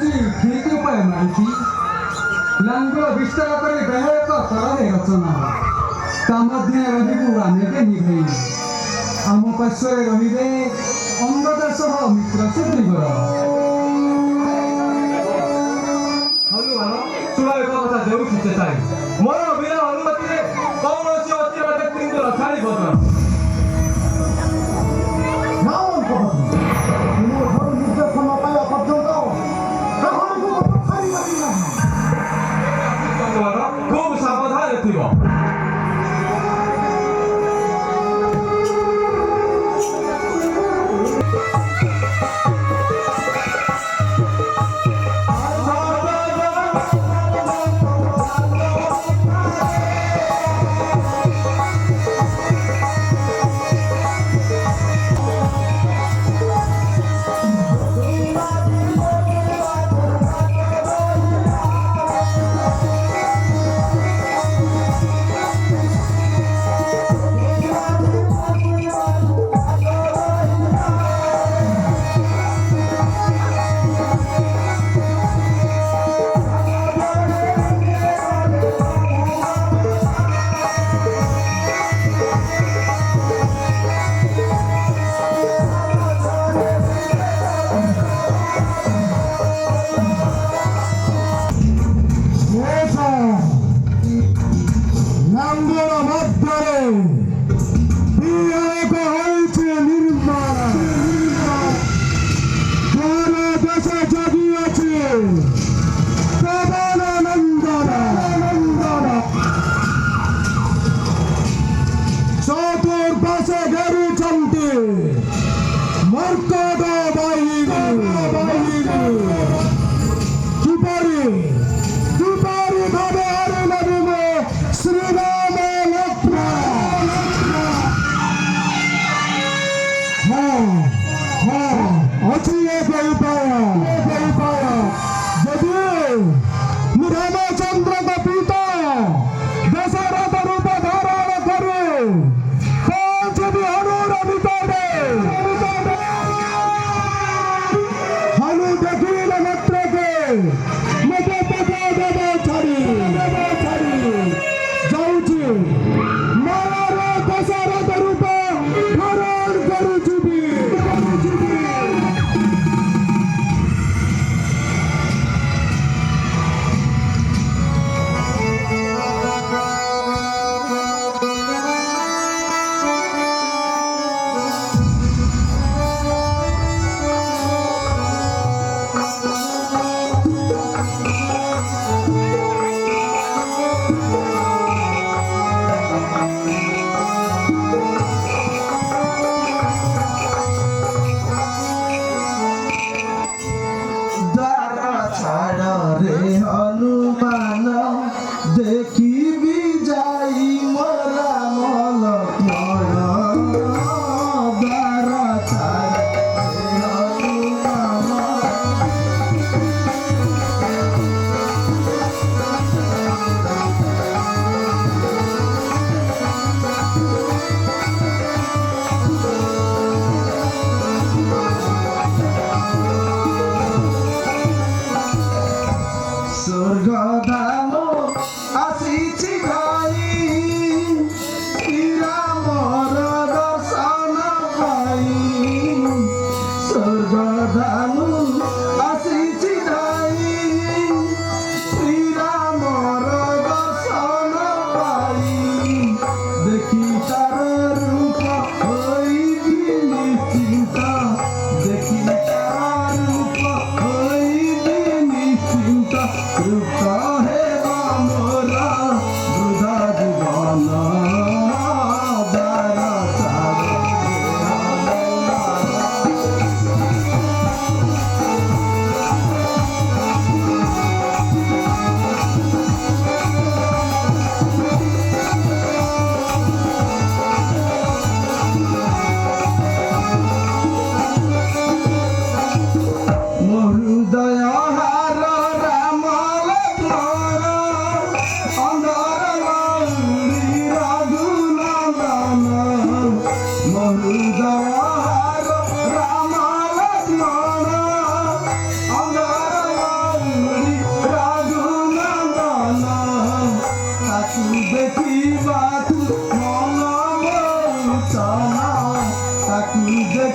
ଠିକ ଉପାୟ ମାରିଛି। ଲାଙ୍ଗୁଳ ବିସ୍ତାର କରି ଦେହ ଏକ ତଳରେ ରଚନା। ତା ମଧ୍ୟରେ ରହିବୁ ଆମେ କେହି ଭାଇ। ଆମ ପାର୍ଶ୍ୱରେ ରହିବେ ଅଙ୍ଗଦ ସହ ମିତ୍ର ସୁଗ୍ରୀବର। ହନୁମାନ ଶୁଣ ଏକ କଥା ଦେଉଛି ଚେତାଇ। ମୋର ବିନା ଅନୁମତିରେ କୌଣସି ଅଚିର ବ୍ୟକ୍ତିଙ୍କର ଛାଡ଼ିବ ନାହିଁ। খুব সাবধানে থিব।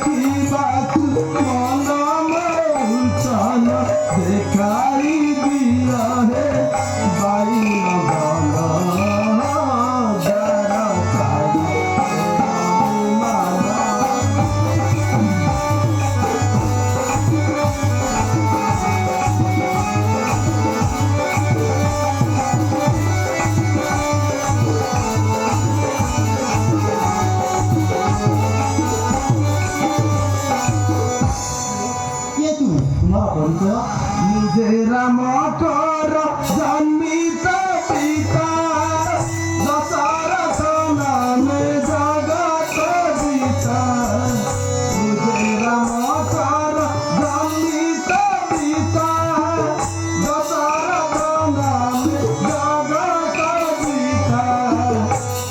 ଦେଖିବାକୁ ମନ ମଉଚନ ଦେଖାଇ ଦିଅ ହେ ବାଇନ ଯାର मुझे रामकर जन्मित पिता दशरथ नामे जगत जीता मुझे रामकर जन्मित पिता दशरथ नामे जगत जीता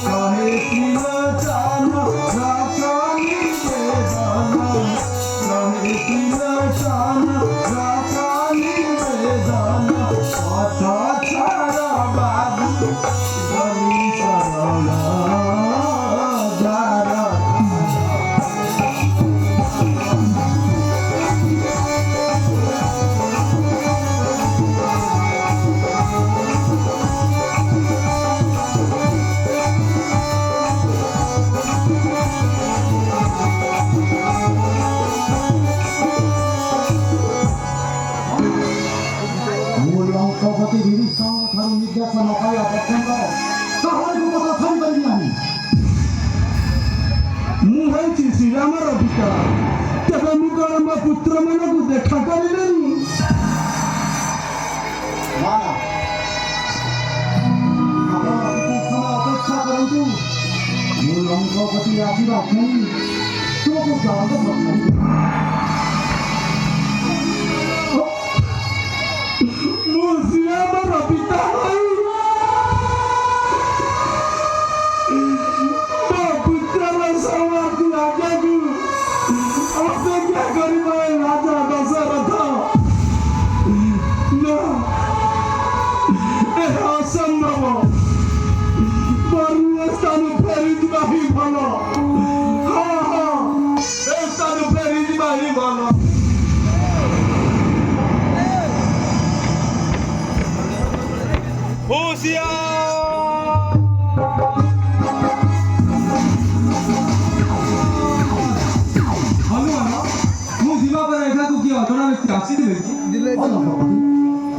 कहे त्रिलोचन रखनी वेदन कहे त्रिलोचन লঙ্কাপতি বিভীষণ নির্দেশন নকায় পর্যন্ত কাহারକୁ କଥା ଛାଡ଼ିପାରିବି ନାହିଁ ମୁଁ ହେଉଛି ଶ୍ରୀରାମର ପିତା ତେବେ ମୁଁ କଣ ମୋ ପୁତ୍ରମାନଙ୍କୁ ଦେଖା କରିଲେନି ଆପଣ ଅପେକ୍ଷା କରନ୍ତୁ ମୁଁ ଲଙ୍କାପତି ଆସିବା କ୍ଷଣି ତୁମକୁ ଜଳଦ ପଠାଇବି श्रीरामर पिता पुत्र समाधि आज्ञा को अपेक्षा कर राजा दशरथ असंभव बर्ण्य स्थान फेरी ही भल हाँ हाँ स्थान फेरी ही भल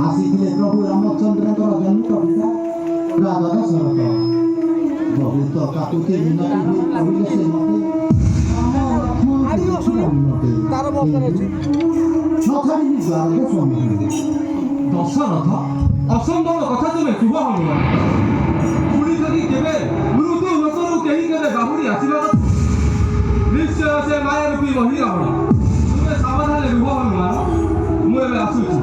ଆସିଥିଲେ ପ୍ରଭୁ ରାମଚନ୍ଦ୍ରଙ୍କର ଜନ୍ମିତ ପିତା ରାଜା ଦଶରଥ ବହୁତ କାକୁତି ମିନତି ହୋଇ କହିଲେ ସେ ମତେ ତଥାପି ଦ୍ୱାରକେ ସ୍ୱାମୀ ଦଶରଥ ଅସମ୍ଭବ କଥା ତୁମେ କୁହ ହନୁମାନ ପୁଣି ଯଦି କେବେ ମୃତ୍ୟୁ ଲୋକରୁ କେହି କେବେ ବାହୁଡ଼ି ଆସିବା କଥା ନିଶ୍ଚୟ ସେ ମାୟା ରୂପୀ ମହିଳା ହଣ ତୁମେ ସାବଧାନରେ ରୁହ ହନୁମାନ ମୁଁ ଏବେ ଆସୁଛି